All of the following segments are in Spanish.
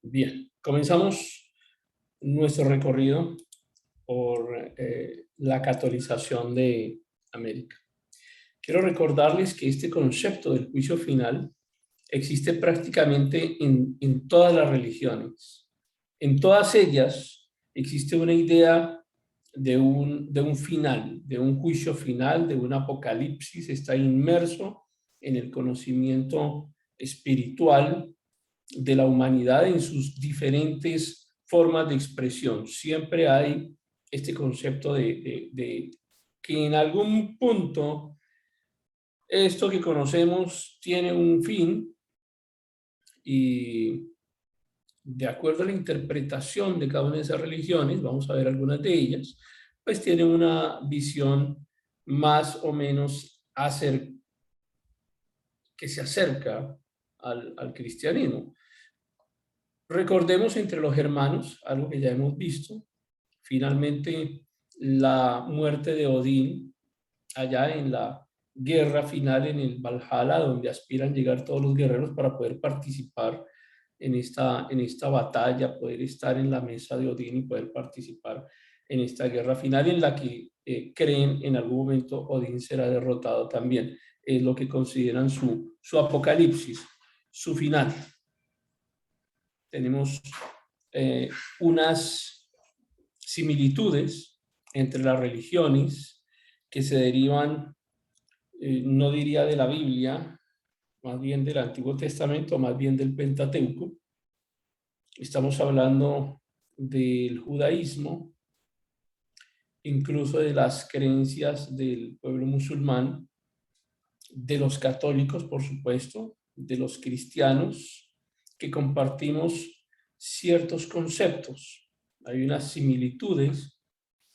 Bien, comenzamos nuestro recorrido por la catolización de América. Quiero recordarles que este concepto del juicio final existe prácticamente en todas las religiones. En todas ellas existe una idea de un final, de un juicio final, de un apocalipsis. Está inmerso en el conocimiento espiritual de la humanidad en sus diferentes formas de expresión. Siempre hay este concepto de que en algún punto esto que conocemos tiene un fin y de acuerdo a la interpretación de cada una de esas religiones, vamos a ver algunas de ellas, pues tiene una visión más o menos que se acerca al cristianismo. Recordemos entre los hermanos, algo que ya hemos visto, finalmente la muerte de Odín, allá en la guerra final en el Valhalla, donde aspiran llegar todos los guerreros para poder participar en esta batalla, poder estar en la mesa de Odín y poder participar en esta guerra final en la que creen en algún momento Odín será derrotado también. Es lo que consideran su apocalipsis, su final. Tenemos unas similitudes entre las religiones que se derivan, no diría de la Biblia, más bien del Antiguo Testamento, más bien del Pentateuco. Estamos hablando del judaísmo, incluso de las creencias del pueblo musulmán, de los católicos, por supuesto, de los cristianos, que compartimos ciertos conceptos. Hay unas similitudes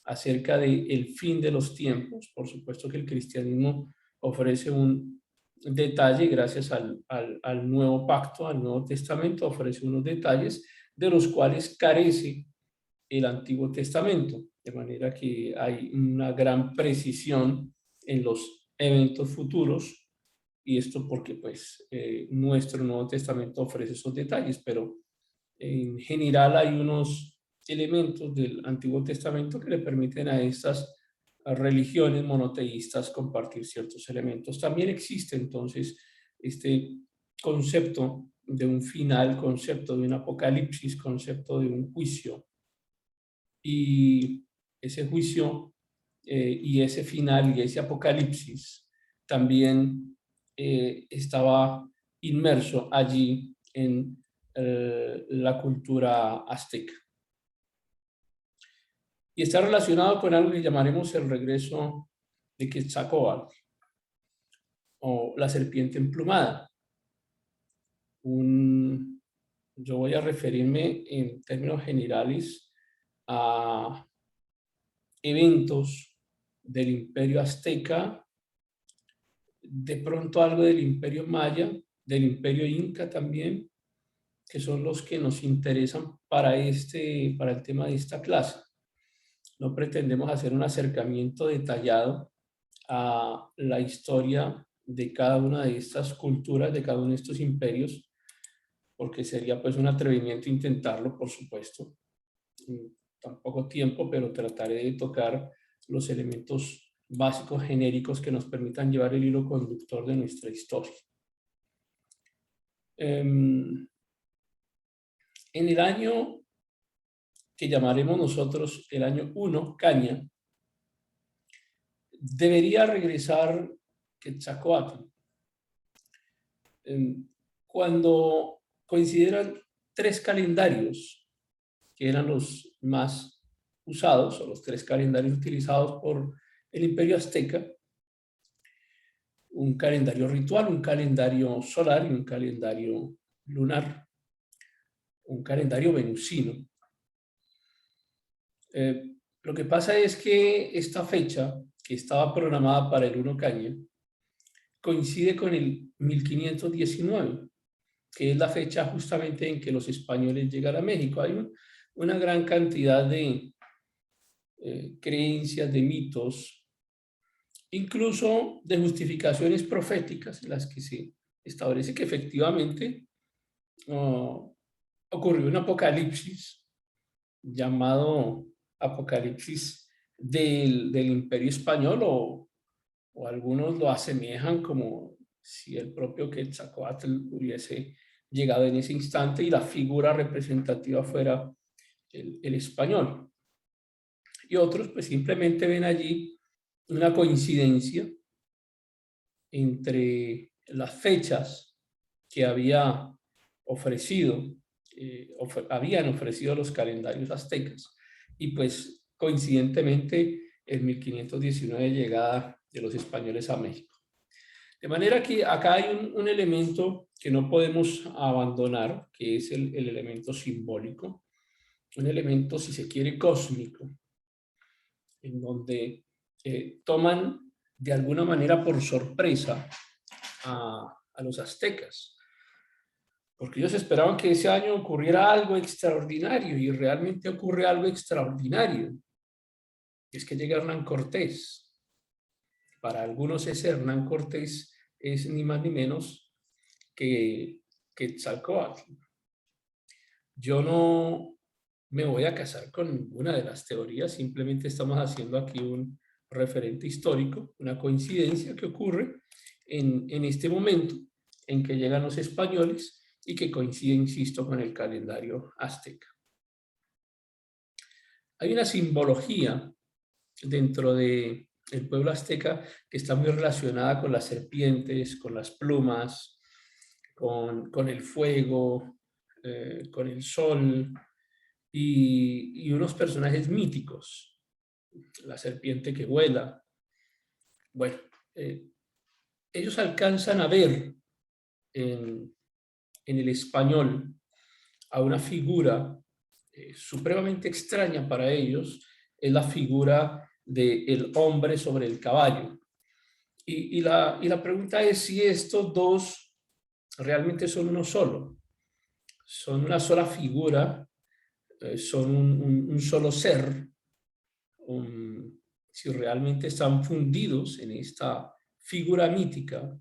acerca del fin de los tiempos. Por supuesto que el cristianismo ofrece un detalle gracias al nuevo pacto, al Nuevo Testamento, ofrece unos detalles de los cuales carece el Antiguo Testamento, de manera que hay una gran precisión en los eventos futuros, y esto porque pues nuestro Nuevo Testamento ofrece esos detalles, pero en general hay unos elementos del Antiguo Testamento que le permiten a estas religiones monoteístas compartir ciertos elementos. También existe entonces este concepto de un final, concepto de un apocalipsis, concepto de un juicio, y ese juicio y ese final y ese apocalipsis también estaba inmerso allí en la cultura azteca. Y está relacionado con algo que llamaremos el regreso de Quetzalcóatl o la serpiente emplumada. Yo voy a referirme en términos generales a eventos del imperio azteca, de pronto algo del imperio maya, del imperio inca también, que son los que nos interesan para el tema de esta clase. No pretendemos hacer un acercamiento detallado a la historia de cada una de estas culturas, de cada uno de estos imperios, porque sería pues un atrevimiento intentarlo, por supuesto. Tan poco tiempo, pero trataré de tocar los elementos básicos genéricos que nos permitan llevar el hilo conductor de nuestra historia. En el año que llamaremos nosotros el año 1, Caña, debería regresar Quetzalcóatl. Cuando consideran 3 calendarios que eran los más usados, o los 3 calendarios utilizados por el imperio azteca, un calendario ritual, un calendario solar y un calendario lunar, un calendario venusino. Lo que pasa es que esta fecha, que estaba programada para el 1 Caña, coincide con el 1519, que es la fecha justamente en que los españoles llegan a México. Hay una gran cantidad de creencias, de mitos, incluso de justificaciones proféticas en las que se establece que efectivamente ocurrió un apocalipsis llamado apocalipsis del Imperio Español, o algunos lo asemejan como si el propio Quetzalcóatl hubiese llegado en ese instante y la figura representativa fuera el español. Y otros pues simplemente ven allí una coincidencia entre las fechas que habían ofrecido los calendarios aztecas y pues coincidentemente en 1519 llegada de los españoles a México. De manera que acá hay un elemento que no podemos abandonar, que es el elemento simbólico, un elemento, si se quiere, cósmico, en donde toman de alguna manera por sorpresa a los aztecas, porque ellos esperaban que ese año ocurriera algo extraordinario y realmente ocurre algo extraordinario. Es que llega Hernán Cortés. Para algunos ese Hernán Cortés es ni más ni menos que Quetzalcóatl. Yo no me voy a casar con ninguna de las teorías, simplemente estamos haciendo aquí un referente histórico, una coincidencia que ocurre en este momento en que llegan los españoles y que coincide, insisto, con el calendario azteca. Hay una simbología dentro del pueblo azteca que está muy relacionada con las serpientes, con las plumas, con el fuego, con el sol y unos personajes míticos. La serpiente que vuela. Bueno, ellos alcanzan a ver en el español a una figura supremamente extraña para ellos, es la figura del hombre sobre el caballo. Y la pregunta es si estos dos realmente son uno solo, son una sola figura, son un solo ser, si realmente están fundidos en esta figura mítica.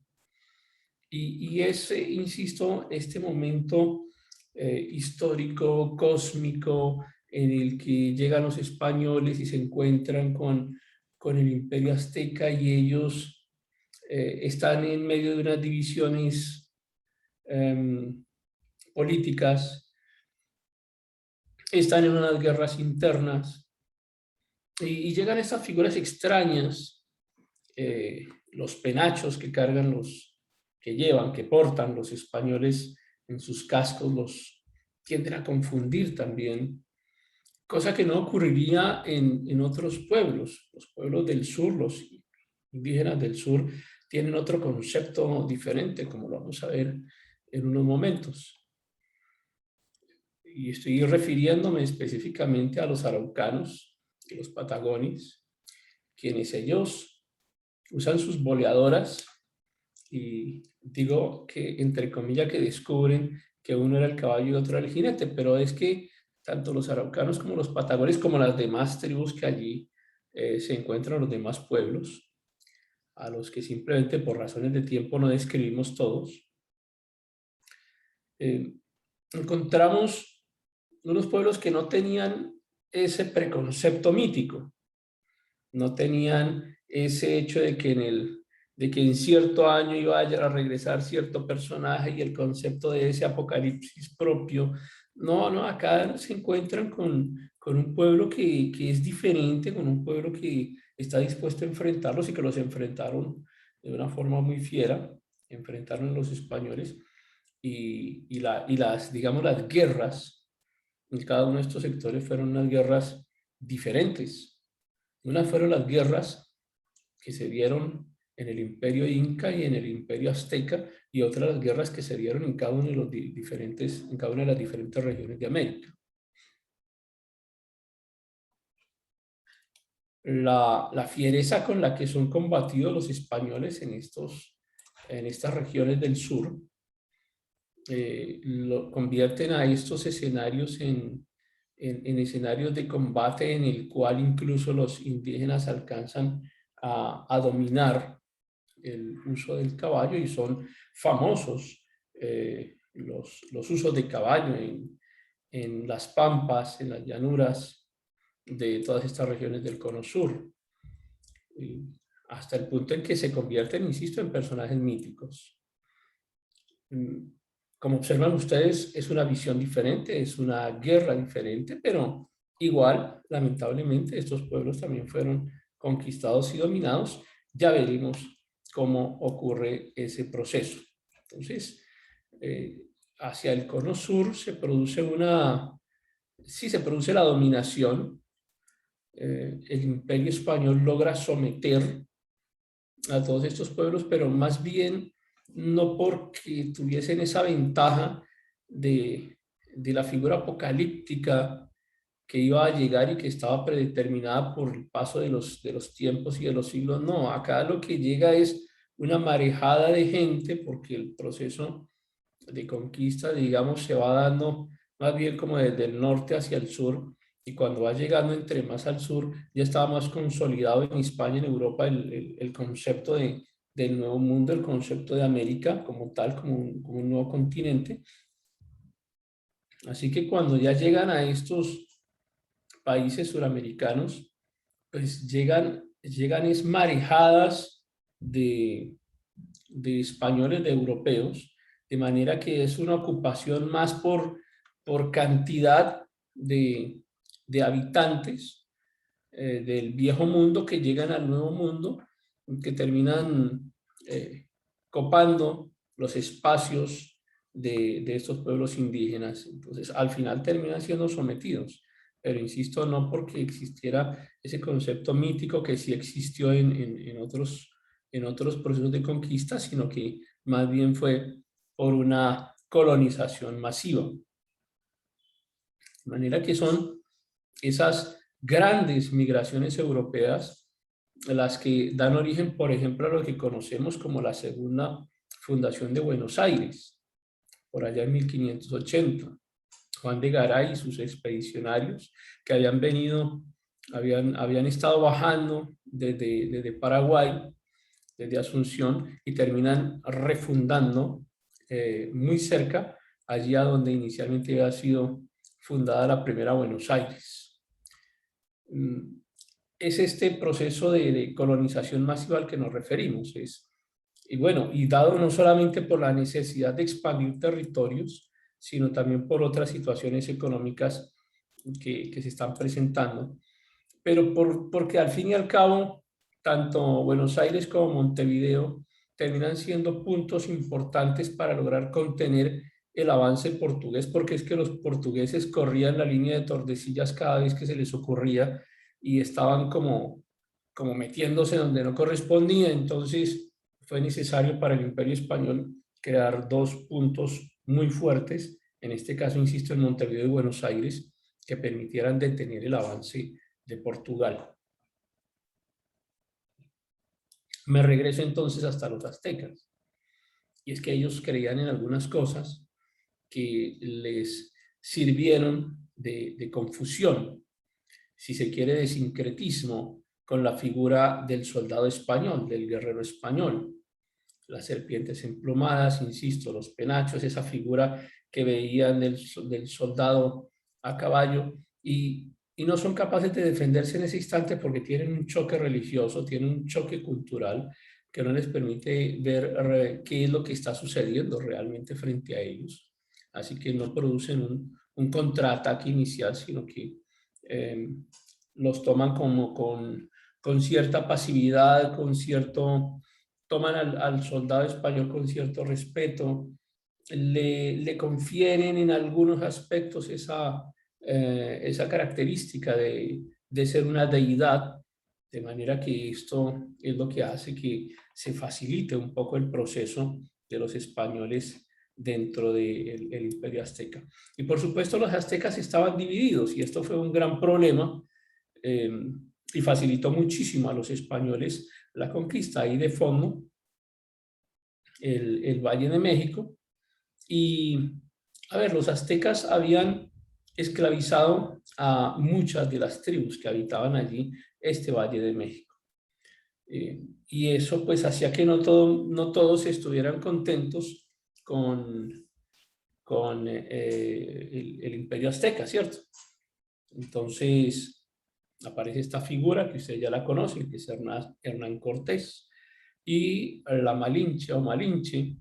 Y es, insisto, este momento histórico, cósmico, en el que llegan los españoles y se encuentran con el Imperio Azteca y ellos están en medio de unas divisiones políticas, están en unas guerras internas y llegan estas figuras extrañas, los penachos que cargan que portan los españoles en sus cascos, los tienden a confundir también, cosa que no ocurriría en otros pueblos. Los pueblos del sur, los indígenas del sur, tienen otro concepto diferente, como lo vamos a ver en unos momentos. Y estoy refiriéndome específicamente a los araucanos y los patagones, quienes ellos usan sus boleadoras y digo que, entre comillas, que descubren que uno era el caballo y otro era el jinete, pero es que tanto los araucanos como los patagones, como las demás tribus que allí se encuentran, los demás pueblos, a los que simplemente por razones de tiempo no describimos todos, encontramos unos pueblos que no tenían ese preconcepto mítico, no tenían ese hecho de que en cierto año iba a regresar cierto personaje y el concepto de ese apocalipsis propio. No, acá se encuentran con un pueblo que es diferente, con un pueblo que está dispuesto a enfrentarlos y que los enfrentaron de una forma muy fiera, enfrentaron a los españoles digamos, las guerras en cada uno de estos sectores fueron unas guerras diferentes. Unas fueron las guerras que se dieron en el Imperio Inca y en el Imperio Azteca, y otras las guerras que se dieron en cada, en cada una de las diferentes regiones de América. La fiereza con la que son combatidos los españoles en estas regiones del sur lo convierten a estos escenarios en escenarios de combate en el cual incluso los indígenas alcanzan a dominar el uso del caballo y son famosos los usos de caballo en las pampas, en las llanuras de todas estas regiones del Cono Sur, hasta el punto en que se convierten, insisto, en personajes míticos. Como observan ustedes, es una visión diferente, es una guerra diferente, pero igual, lamentablemente, estos pueblos también fueron conquistados y dominados. Ya veremos cómo ocurre ese proceso. Entonces, hacia el Cono Sur se produce se produce la dominación. El Imperio Español logra someter a todos estos pueblos, pero más bien no porque tuviesen esa ventaja de la figura apocalíptica que iba a llegar y que estaba predeterminada por el paso de los tiempos y de los siglos. No, acá lo que llega es una marejada de gente, porque el proceso de conquista, digamos, se va dando más bien como desde el norte hacia el sur, y cuando va llegando entre más al sur, ya estaba más consolidado en España, en Europa, el concepto del nuevo mundo, el concepto de América como tal, como un nuevo continente. Así que cuando ya llegan a estos países suramericanos, pues llegan es marejadas de españoles, de europeos, de manera que es una ocupación más por cantidad de habitantes del viejo mundo que llegan al nuevo mundo, que terminan copando los espacios de estos pueblos indígenas. Entonces, al final terminan siendo sometidos. Pero insisto, no porque existiera ese concepto mítico que sí existió en otros procesos de conquista, sino que más bien fue por una colonización masiva. De manera que son esas grandes migraciones europeas las que dan origen, por ejemplo, a lo que conocemos como la segunda fundación de Buenos Aires, por allá en 1580. Juan de Garay y sus expedicionarios que habían venido, habían estado bajando desde Paraguay, desde Asunción, y terminan refundando muy cerca, allí a donde inicialmente había sido fundada la primera Buenos Aires. Es este proceso de colonización masiva al que nos referimos. Y bueno, y dado no solamente por la necesidad de expandir territorios, sino también por otras situaciones económicas que se están presentando, pero porque al fin y al cabo, tanto Buenos Aires como Montevideo terminan siendo puntos importantes para lograr contener el avance portugués, porque es que los portugueses corrían la línea de Tordesillas cada vez que se les ocurría y estaban como metiéndose donde no correspondía. Entonces fue necesario para el Imperio Español crear dos puntos muy fuertes, en este caso, insisto, en Montevideo y Buenos Aires, que permitieran detener el avance de Portugal. Me regreso entonces hasta los aztecas. Y es que ellos creían en algunas cosas que les sirvieron de confusión, si se quiere, de sincretismo con la figura del soldado español, del guerrero español. Las serpientes emplumadas, insisto, los penachos, esa figura que veían del soldado a caballo, y no son capaces de defenderse en ese instante porque tienen un choque religioso, tienen un choque cultural que no les permite ver qué es lo que está sucediendo realmente frente a ellos. Así que no producen un contraataque inicial, sino que los toman como con cierta pasividad, toman al soldado español con cierto respeto, le confieren en algunos aspectos esa característica de ser una deidad, de manera que esto es lo que hace que se facilite un poco el proceso de los españoles dentro del Imperio Azteca. Y por supuesto los aztecas estaban divididos, y esto fue un gran problema, y facilitó muchísimo a los españoles la conquista. Ahí de fondo el Valle de México. Y, a ver, los aztecas habían esclavizado a muchas de las tribus que habitaban allí, este Valle de México. Y eso pues hacía que no todos estuvieran contentos con con el Imperio Azteca, ¿cierto? Entonces aparece esta figura que ustedes ya la conocen, que es Hernán Cortés, y la Malinche o Malinche.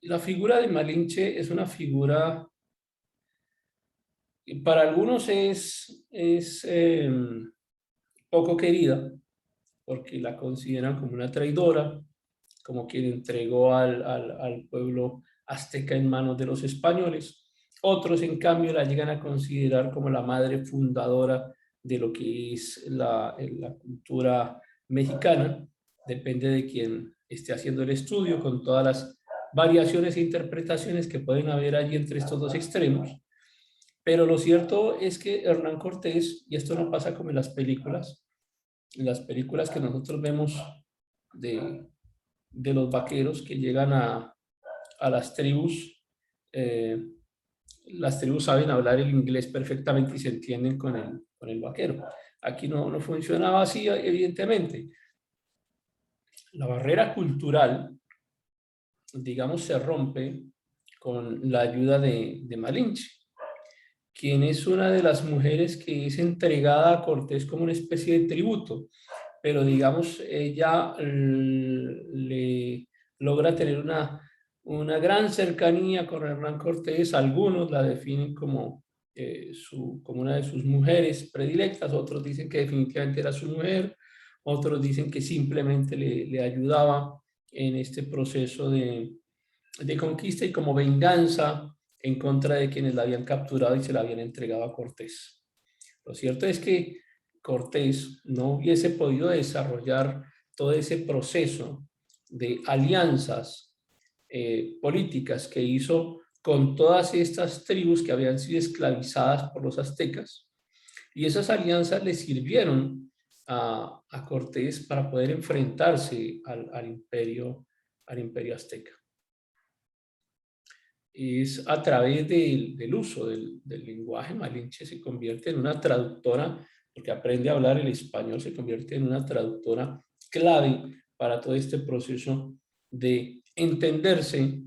La figura de Malinche es una figura, para algunos es poco querida, porque la consideran como una traidora, como quien entregó al pueblo azteca en manos de los españoles. Otros, en cambio, la llegan a considerar como la madre fundadora de lo que es la cultura mexicana. Depende de quien esté haciendo el estudio, con todas las variaciones e interpretaciones que pueden haber allí entre estos dos extremos. Pero lo cierto es que Hernán Cortés, y esto no pasa como en las películas que nosotros vemos de los vaqueros que llegan a eh, las tribus saben hablar el inglés perfectamente y se entienden con el vaquero. Aquí no funcionaba así, evidentemente. La barrera cultural, digamos, se rompe con la ayuda de Malinche, quien es una de las mujeres que es entregada a Cortés como una especie de tributo, pero digamos, ella le logra tener una gran cercanía con Hernán Cortés. Algunos la definen como, como una de sus mujeres predilectas, otros dicen que definitivamente era su mujer, otros dicen que simplemente le ayudaba en este proceso de conquista y como venganza en contra de quienes la habían capturado y se la habían entregado a Cortés. Lo cierto es que Cortés no hubiese podido desarrollar todo ese proceso de alianzas políticas que hizo con todas estas tribus que habían sido esclavizadas por los aztecas, y esas alianzas le sirvieron a Cortés para poder enfrentarse al imperio azteca. Es a través del uso del lenguaje. Malinche se convierte en una traductora, porque aprende a hablar el español, se convierte en una traductora clave para todo este proceso de entenderse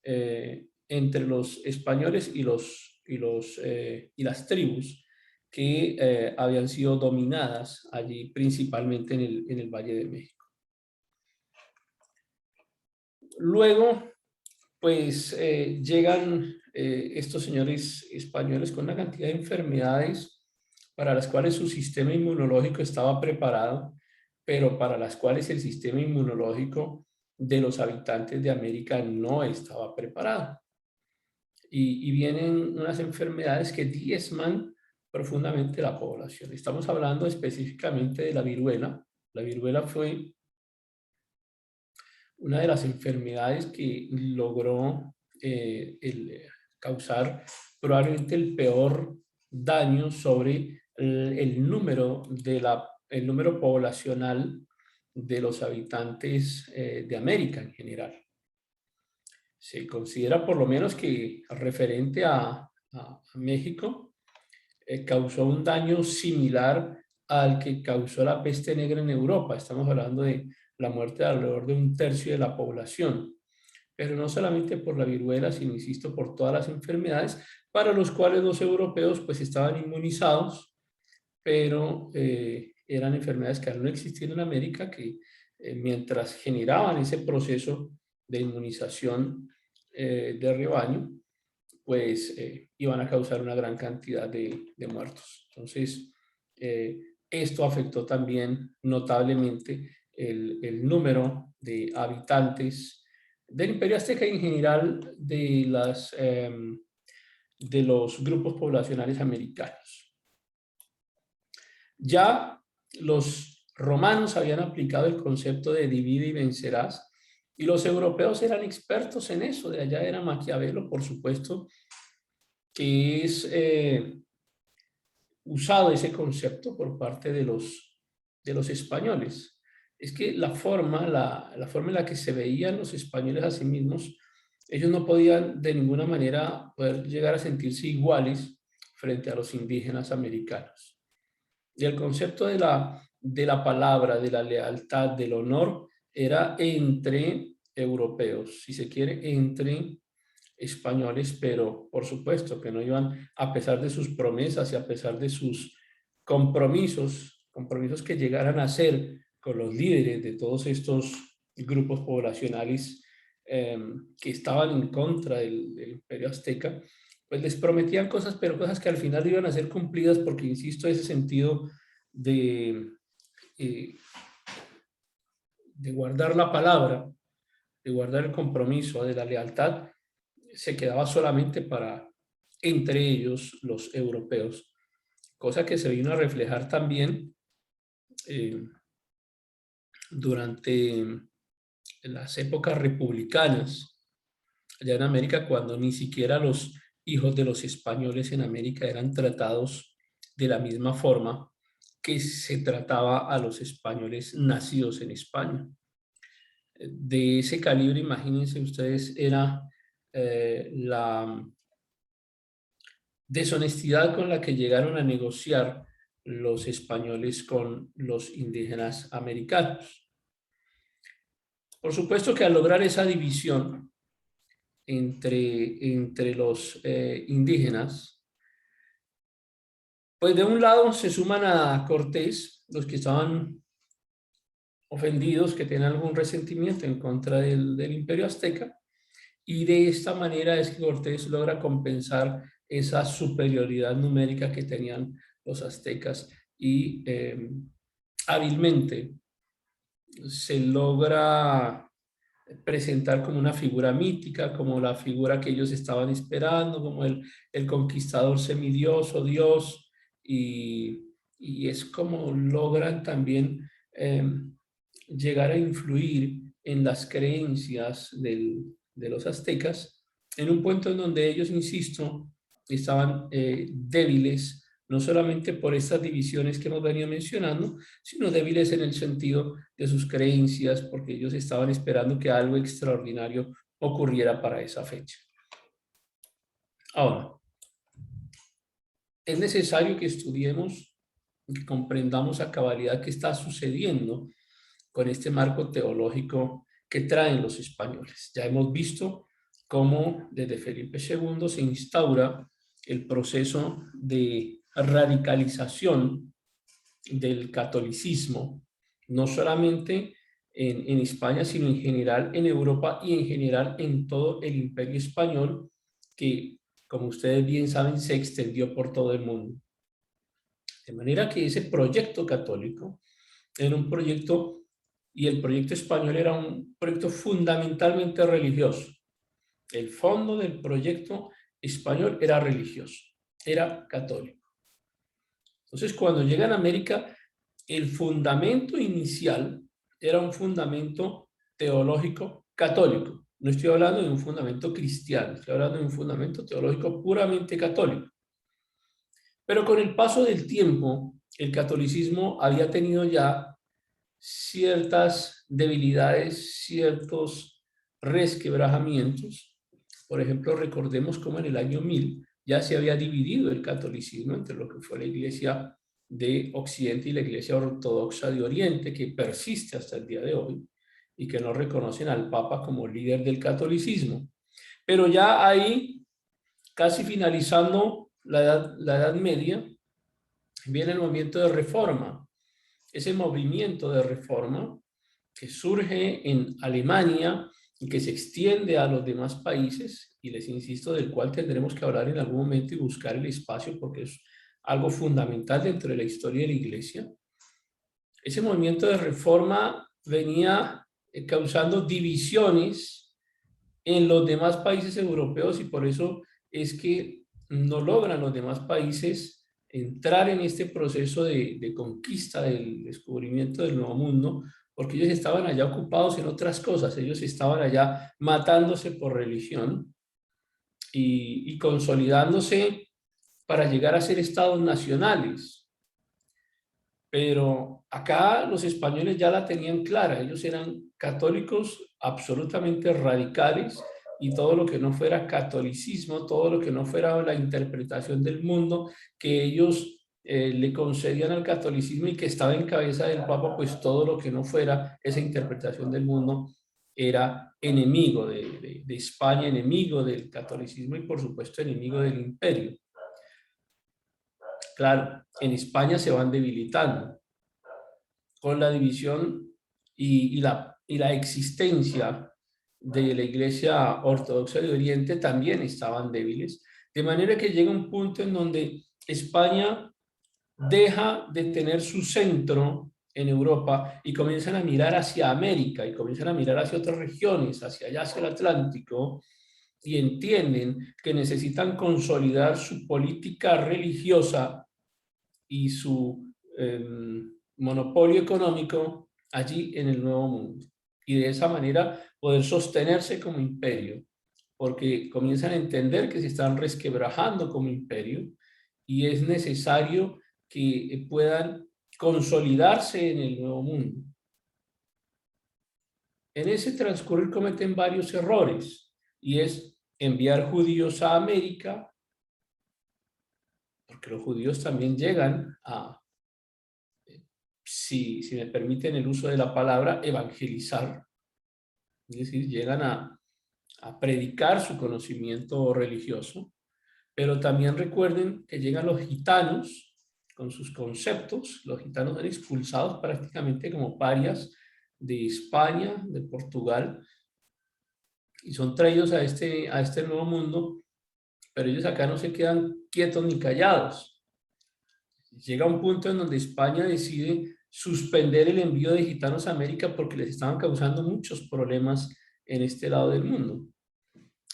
entre los españoles y las tribus que habían sido dominadas allí, principalmente en el Valle de México. Luego, pues llegan estos señores españoles con una cantidad de enfermedades para las cuales su sistema inmunológico estaba preparado, pero para las cuales el sistema inmunológico de los habitantes de América no estaba preparado. Y vienen unas enfermedades que diezman profundamente la población. Estamos hablando específicamente de la viruela. La viruela fue una de las enfermedades que logró causar probablemente el peor daño sobre el número poblacional de los habitantes de América en general. Se considera por lo menos que referente a México causó un daño similar al que causó la peste negra en Europa. Estamos hablando de la muerte de alrededor de 1/3 de la población, pero no solamente por la viruela, sino, insisto, por todas las enfermedades para los cuales los europeos pues estaban inmunizados, pero eran enfermedades que al no existir en América, que mientras generaban ese proceso de inmunización de rebaño, pues iban a causar una gran cantidad de muertos. Entonces, esto afectó también notablemente el número de habitantes del Imperio Azteca y en general de los grupos poblacionales americanos. Ya los romanos habían aplicado el concepto de divide y vencerás, y los europeos eran expertos en eso. De allá era Maquiavelo, por supuesto, que es usado ese concepto por parte de los españoles. Es que la forma en la que se veían los españoles a sí mismos, ellos no podían de ninguna manera poder llegar a sentirse iguales frente a los indígenas americanos. Y el concepto de la palabra, de la lealtad, del honor, era entre europeos, si se quiere, entre españoles, pero por supuesto que no iban, a pesar de sus promesas y a pesar de sus compromisos que llegaran a hacer con los líderes de todos estos grupos poblacionales que estaban en contra del Imperio Azteca, pues les prometían cosas, pero cosas que al final iban a ser cumplidas porque, insisto, ese sentido eh, de guardar la palabra, de guardar el compromiso, de la lealtad, se quedaba solamente para entre ellos los europeos, cosa que se vino a reflejar también durante las épocas republicanas allá en América, cuando ni siquiera los hijos de los españoles en América eran tratados de la misma forma que se trataba a los españoles nacidos en España. De ese calibre, imagínense ustedes, era la deshonestidad con la que llegaron a negociar los españoles con los indígenas americanos. Por supuesto que al lograr esa división entre los indígenas, pues de un lado se suman a Cortés los que estaban ofendidos, que tienen algún resentimiento en contra del Imperio Azteca, y de esta manera es que Cortés logra compensar esa superioridad numérica que tenían los aztecas y hábilmente se logra presentar como una figura mítica, como la figura que ellos estaban esperando, como el conquistador semidioso, Dios, y es como logran también llegar a influir en las creencias de los aztecas, en un punto en donde ellos, insisto, estaban débiles, no solamente por estas divisiones que hemos venido mencionando, sino débiles en el sentido de sus creencias, porque ellos estaban esperando que algo extraordinario ocurriera para esa fecha. Ahora, es necesario que estudiemos y que comprendamos a cabalidad qué está sucediendo con este marco teológico que traen los españoles. Ya hemos visto cómo desde Felipe II se instaura el proceso de radicalización del catolicismo, no solamente en España, sino en general en Europa y en general en todo el Imperio Español, que, como ustedes bien saben, se extendió por todo el mundo. De manera que ese proyecto católico era un proyecto, y el proyecto español era un proyecto fundamentalmente religioso. El fondo del proyecto español era religioso, era católico. Entonces, cuando llegan a América, el fundamento inicial era un fundamento teológico católico. No estoy hablando de un fundamento cristiano, estoy hablando de un fundamento teológico puramente católico. Pero con el paso del tiempo, el catolicismo había tenido ya ciertas debilidades, ciertos resquebrajamientos. Por ejemplo, recordemos cómo en el año 1000 ya se había dividido el catolicismo entre lo que fue la Iglesia de Occidente y la Iglesia Ortodoxa de Oriente, que persiste hasta el día de hoy y que no reconocen al Papa como líder del catolicismo. Pero ya ahí, casi finalizando la Edad Media, viene el movimiento de reforma. Ese movimiento de reforma que surge en Alemania y que se extiende a los demás países, y les insisto, del cual tendremos que hablar en algún momento y buscar el espacio porque es algo fundamental dentro de la historia de la Iglesia. Ese movimiento de reforma venía causando divisiones en los demás países europeos y por eso es que no logran los demás países entrar en este proceso de conquista del descubrimiento del Nuevo Mundo, porque ellos estaban allá ocupados en otras cosas, ellos estaban allá matándose por religión y consolidándose para llegar a ser estados nacionales. Pero acá los españoles ya la tenían clara, ellos eran católicos absolutamente radicales y todo lo que no fuera catolicismo, todo lo que no fuera la interpretación del mundo que ellos le concedían al catolicismo y que estaba en cabeza del Papa, pues todo lo que no fuera esa interpretación del mundo era enemigo de España, enemigo del catolicismo y por supuesto enemigo del imperio. Claro, en España se van debilitando con la división y la existencia de la Iglesia Ortodoxa de Oriente también estaban débiles, de manera que llega un punto en donde España deja de tener su centro en Europa y comienzan a mirar hacia América y comienzan a mirar hacia otras regiones, hacia allá, hacia el Atlántico, y entienden que necesitan consolidar su política religiosa y su monopolio económico allí en el Nuevo Mundo. Y de esa manera poder sostenerse como imperio, porque comienzan a entender que se están resquebrajando como imperio y es necesario que puedan consolidarse en el Nuevo Mundo. En ese transcurrir cometen varios errores y es enviar judíos a América, porque los judíos también llegan a, si me permiten el uso de la palabra, evangelizar, es decir, llegan a predicar su conocimiento religioso, pero también recuerden que llegan los gitanos con sus conceptos. Los gitanos son expulsados prácticamente como parias de España, de Portugal, y son traídos a este nuevo mundo, pero ellos acá no se quedan quietos ni callados. Llega un punto en donde España decide suspender el envío de gitanos a América porque les estaban causando muchos problemas en este lado del mundo.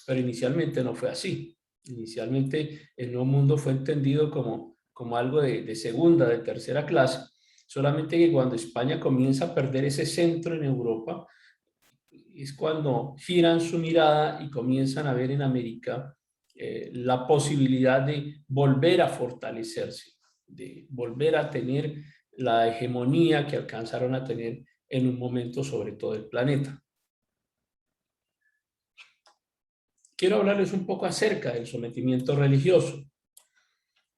Pero inicialmente no fue así. Inicialmente el Nuevo Mundo fue entendido como algo de segunda, de tercera clase, solamente que cuando España comienza a perder ese centro en Europa, es cuando giran su mirada y comienzan a ver en América la posibilidad de volver a fortalecerse, de volver a tener la hegemonía que alcanzaron a tener en un momento sobre todo el planeta. Quiero hablarles un poco acerca del sometimiento religioso.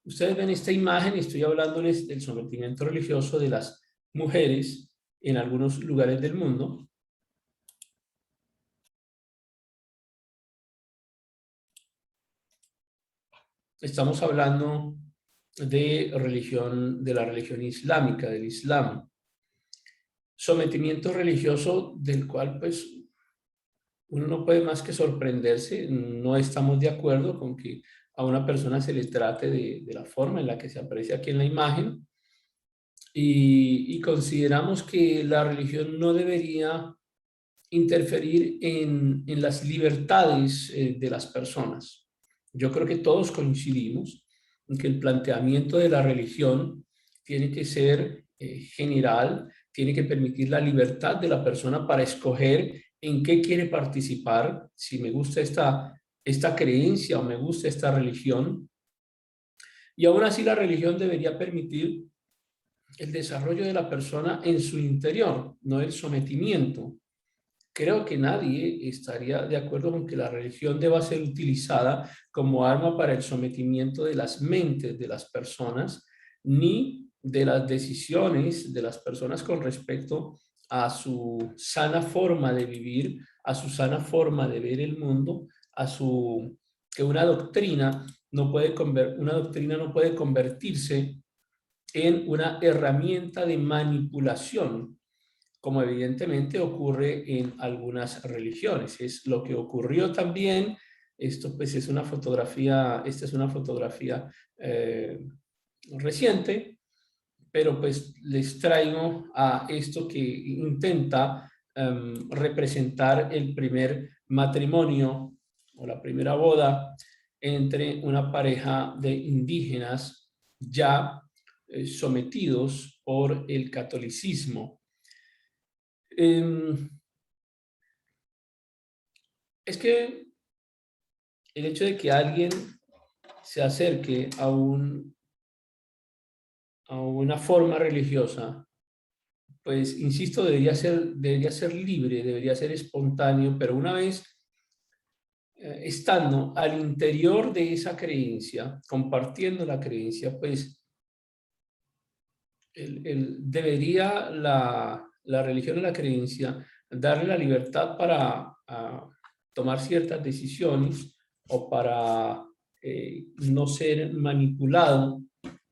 Ustedes ven esta imagen y estoy hablándoles del sometimiento religioso de las mujeres en algunos lugares del mundo. Estamos hablando de la religión islámica, del Islam. Sometimiento religioso del cual pues uno no puede más que sorprenderse. No estamos de acuerdo con que a una persona se le trate de la forma en la que se aprecia aquí en la imagen y consideramos que la religión no debería interferir en las libertades de las personas. Yo creo que todos coincidimos en que el planteamiento de la religión tiene que ser general, tiene que permitir la libertad de la persona para escoger en qué quiere participar, si me gusta esta creencia o me gusta esta religión. Y aún así la religión debería permitir el desarrollo de la persona en su interior, no el sometimiento. Creo que nadie estaría de acuerdo con que la religión deba ser utilizada como arma para el sometimiento de las mentes de las personas, ni de las decisiones de las personas con respecto a su sana forma de vivir, a su sana forma de ver el mundo, que una doctrina no puede convertirse en una herramienta de manipulación, como evidentemente ocurre en algunas religiones. Es lo que ocurrió también. Esto pues es una fotografía, esta es una fotografía reciente, pero pues les traigo a esto que intenta representar el primer matrimonio o la primera boda entre una pareja de indígenas ya sometidos por el catolicismo. Es que el hecho de que alguien se acerque a una forma religiosa, pues insisto, debería ser libre, debería ser espontáneo, pero una vez estando al interior de esa creencia, compartiendo la creencia, pues debería la religión y la creencia darle la libertad para tomar ciertas decisiones o para no ser manipulado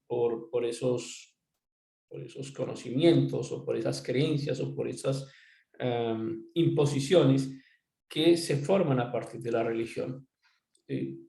por esos conocimientos o por esas creencias o por esas imposiciones que se forman a partir de la religión.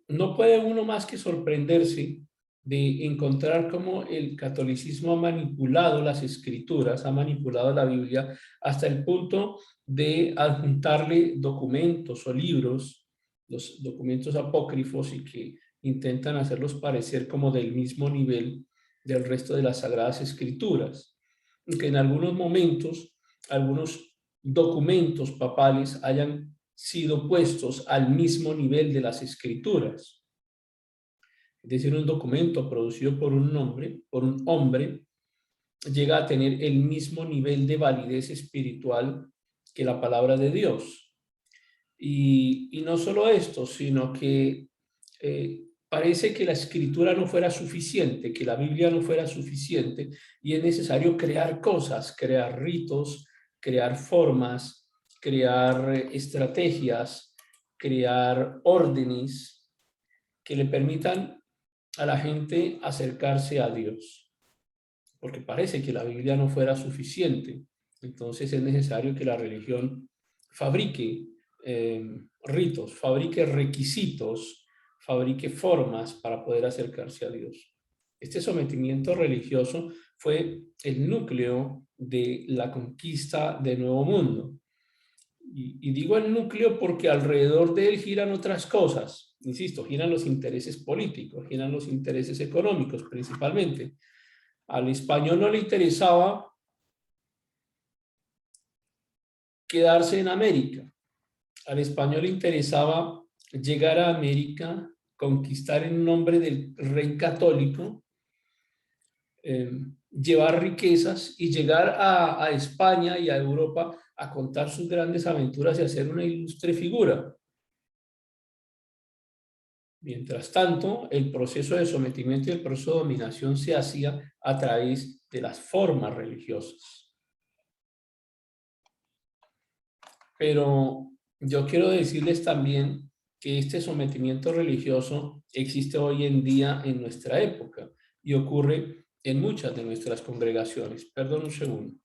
No puede uno más que sorprenderse de encontrar cómo el catolicismo ha manipulado las escrituras, ha manipulado la Biblia hasta el punto de adjuntarle documentos o libros, los documentos apócrifos, y que intentan hacerlos parecer como del mismo nivel del resto de las Sagradas Escrituras, que en algunos momentos, algunos documentos papales hayan sido puestos al mismo nivel de las Escrituras. Es decir, un documento producido por un hombre, llega a tener el mismo nivel de validez espiritual que la palabra de Dios. Y no solo esto, sino que parece que la escritura no fuera suficiente, que la Biblia no fuera suficiente, y es necesario crear cosas, crear ritos, crear formas, crear estrategias, crear órdenes que le permitan a la gente acercarse a Dios. Porque parece que la Biblia no fuera suficiente. Entonces es necesario que la religión fabrique ritos, fabrique requisitos, fabrique formas para poder acercarse a Dios. Este sometimiento religioso fue el núcleo de la conquista del Nuevo Mundo. Y digo el núcleo porque alrededor de él giran otras cosas. Insisto, giran los intereses políticos, giran los intereses económicos principalmente. Al español no le interesaba quedarse en América. Al español le interesaba llegar a América, conquistar en nombre del rey católico, llevar riquezas y llegar a España y a Europa a contar sus grandes aventuras y hacer una ilustre figura. Mientras tanto, el proceso de sometimiento y el proceso de dominación se hacía a través de las formas religiosas. Pero yo quiero decirles también que este sometimiento religioso existe hoy en día en nuestra época y ocurre en muchas de nuestras congregaciones. Perdón un segundo.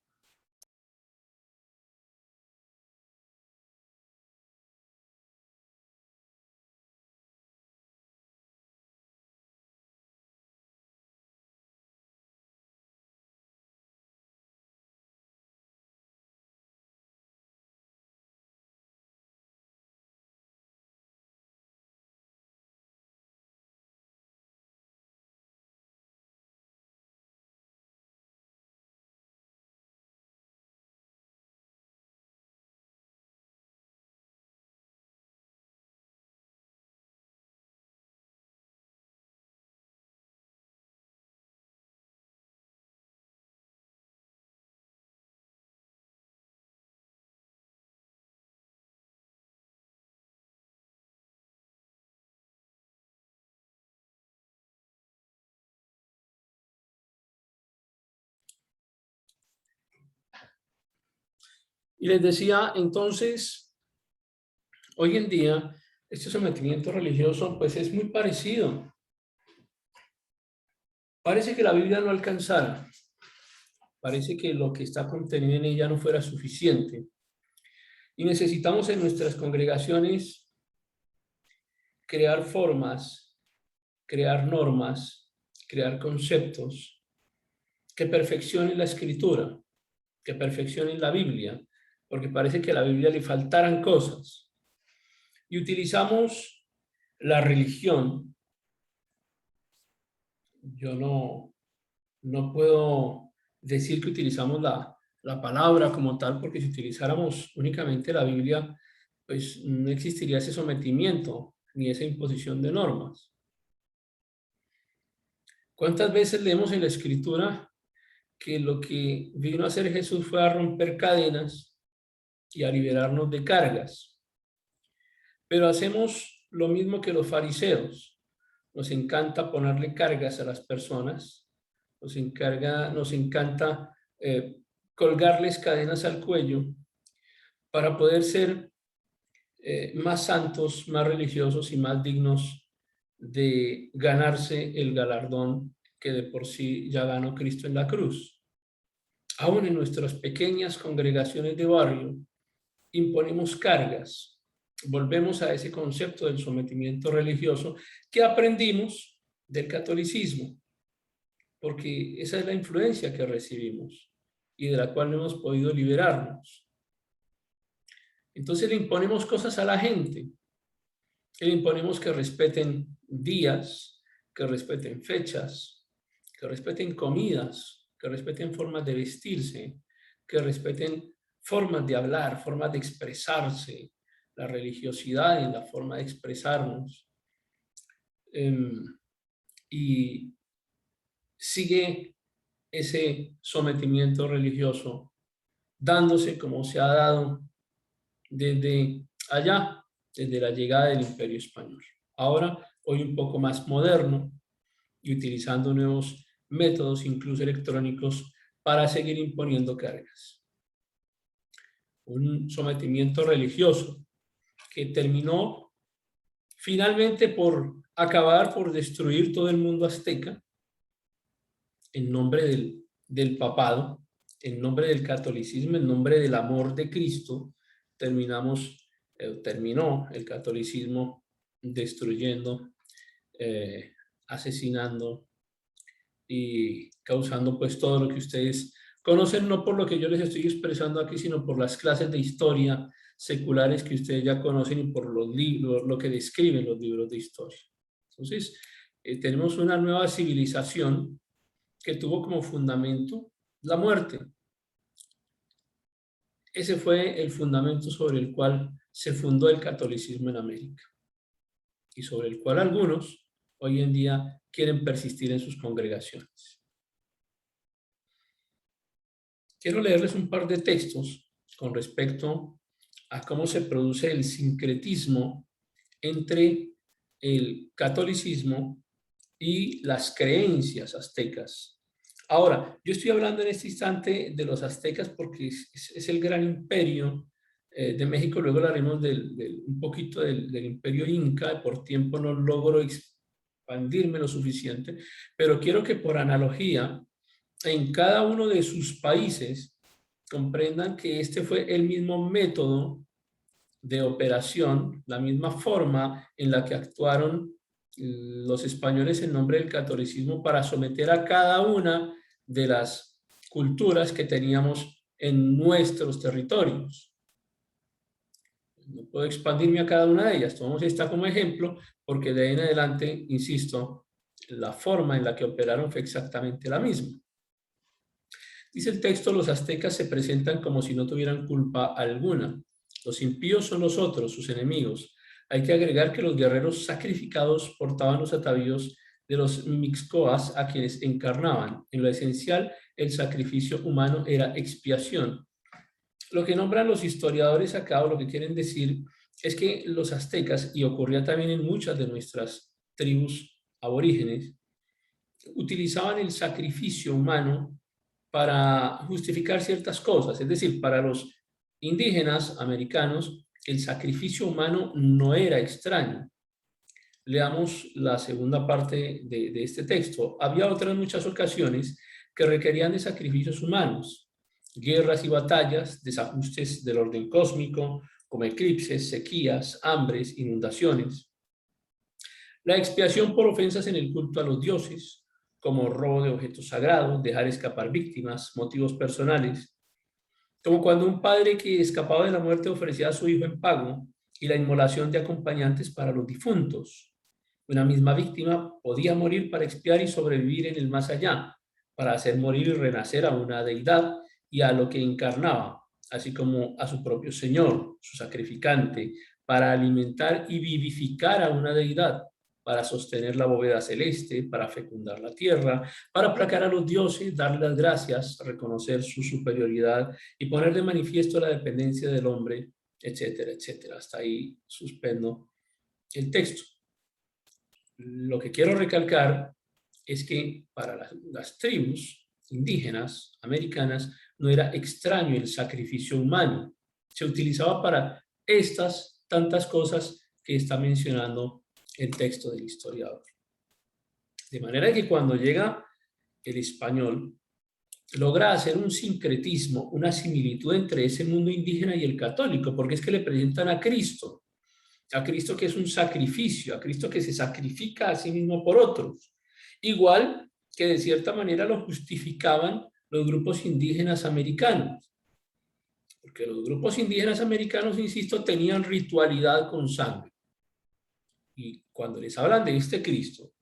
Y les decía, entonces, hoy en día, este sometimiento religioso pues es muy parecido. Parece que la Biblia no alcanzara. Parece que lo que está contenido en ella no fuera suficiente. Y necesitamos en nuestras congregaciones crear formas, crear normas, crear conceptos que perfeccionen la escritura, que perfeccionen la Biblia, porque parece que a la Biblia le faltaran cosas. Y utilizamos la religión. Yo no puedo decir que utilizamos la palabra como tal, porque si utilizáramos únicamente la Biblia, pues no existiría ese sometimiento ni esa imposición de normas. ¿Cuántas veces leemos en la Escritura que lo que vino a hacer Jesús fue a romper cadenas y a liberarnos de cargas? Pero hacemos lo mismo que los fariseos. Nos encanta ponerle cargas a las personas, nos encanta colgarles cadenas al cuello para poder ser más santos, más religiosos y más dignos de ganarse el galardón que de por sí ya ganó Cristo en la cruz. Aún en nuestras pequeñas congregaciones de barrio imponemos cargas. Volvemos a ese concepto del sometimiento religioso que aprendimos del catolicismo, porque esa es la influencia que recibimos y de la cual no hemos podido liberarnos. Entonces le imponemos cosas a la gente, le imponemos que respeten días, que respeten fechas, que respeten comidas, que respeten formas de vestirse, que respeten formas de hablar, formas de expresarse, la religiosidad en la forma de expresarnos. Y sigue ese sometimiento religioso dándose como se ha dado desde allá, desde la llegada del Imperio Español. Ahora, hoy un poco más moderno y utilizando nuevos métodos, incluso electrónicos, para seguir imponiendo cargas. Un sometimiento religioso que terminó finalmente por acabar por destruir todo el mundo azteca en nombre del papado, en nombre del catolicismo, en nombre del amor de Cristo. Terminó el catolicismo destruyendo, asesinando y causando pues todo lo que ustedes conocen, no por lo que yo les estoy expresando aquí, sino por las clases de historia seculares que ustedes ya conocen y por los libros, lo que describen los libros de historia. Entonces, tenemos una nueva civilización que tuvo como fundamento la muerte. Ese fue el fundamento sobre el cual se fundó el catolicismo en América y sobre el cual algunos hoy en día quieren persistir en sus congregaciones. Quiero leerles un par de textos con respecto a cómo se produce el sincretismo entre el catolicismo y las creencias aztecas. Ahora, yo estoy hablando en este instante de los aztecas porque es el gran imperio de México. Luego hablaremos un poquito del imperio inca. Por tiempo no logro expandirme lo suficiente, pero quiero que por analogía, en cada uno de sus países, comprendan que este fue el mismo método de operación, la misma forma en la que actuaron los españoles en nombre del catolicismo para someter a cada una de las culturas que teníamos en nuestros territorios. No puedo expandirme a cada una de ellas, tomamos esta como ejemplo porque de ahí en adelante, insisto, la forma en la que operaron fue exactamente la misma. Dice el texto, los aztecas se presentan como si no tuvieran culpa alguna. Los impíos son los otros, sus enemigos. Hay que agregar que los guerreros sacrificados portaban los atavíos de los mixcoas a quienes encarnaban. En lo esencial, el sacrificio humano era expiación. Lo que nombran los historiadores acá, o lo que quieren decir, es que los aztecas, y ocurría también en muchas de nuestras tribus aborígenes, utilizaban el sacrificio humano para justificar ciertas cosas. Es decir, para los indígenas americanos, el sacrificio humano no era extraño. Leamos la segunda parte de este texto. Había otras muchas ocasiones que requerían de sacrificios humanos, guerras y batallas, desajustes del orden cósmico, como eclipses, sequías, hambres, inundaciones. La expiación por ofensas en el culto a los dioses, como robo de objetos sagrados, dejar escapar víctimas, motivos personales, como cuando un padre que escapaba de la muerte ofrecía a su hijo en pago, y la inmolación de acompañantes para los difuntos. Una misma víctima podía morir para expiar y sobrevivir en el más allá, para hacer morir y renacer a una deidad y a lo que encarnaba, así como a su propio Señor, su sacrificante, para alimentar y vivificar a una deidad, para sostener la bóveda celeste, para fecundar la tierra, para aplacar a los dioses, darle las gracias, reconocer su superioridad y poner de manifiesto la dependencia del hombre, etcétera, etcétera. Hasta ahí suspendo el texto. Lo que quiero recalcar es que para las tribus indígenas americanas no era extraño el sacrificio humano. Se utilizaba para estas tantas cosas que está mencionando el texto del historiador. De manera que cuando llega el español, logra hacer un sincretismo, una similitud entre ese mundo indígena y el católico, porque es que le presentan a Cristo que es un sacrificio, a Cristo que se sacrifica a sí mismo por otros. Igual que de cierta manera lo justificaban los grupos indígenas americanos. Porque los grupos indígenas americanos, insisto, tenían ritualidad con sangre. Y cuando les hablan de este Cristo,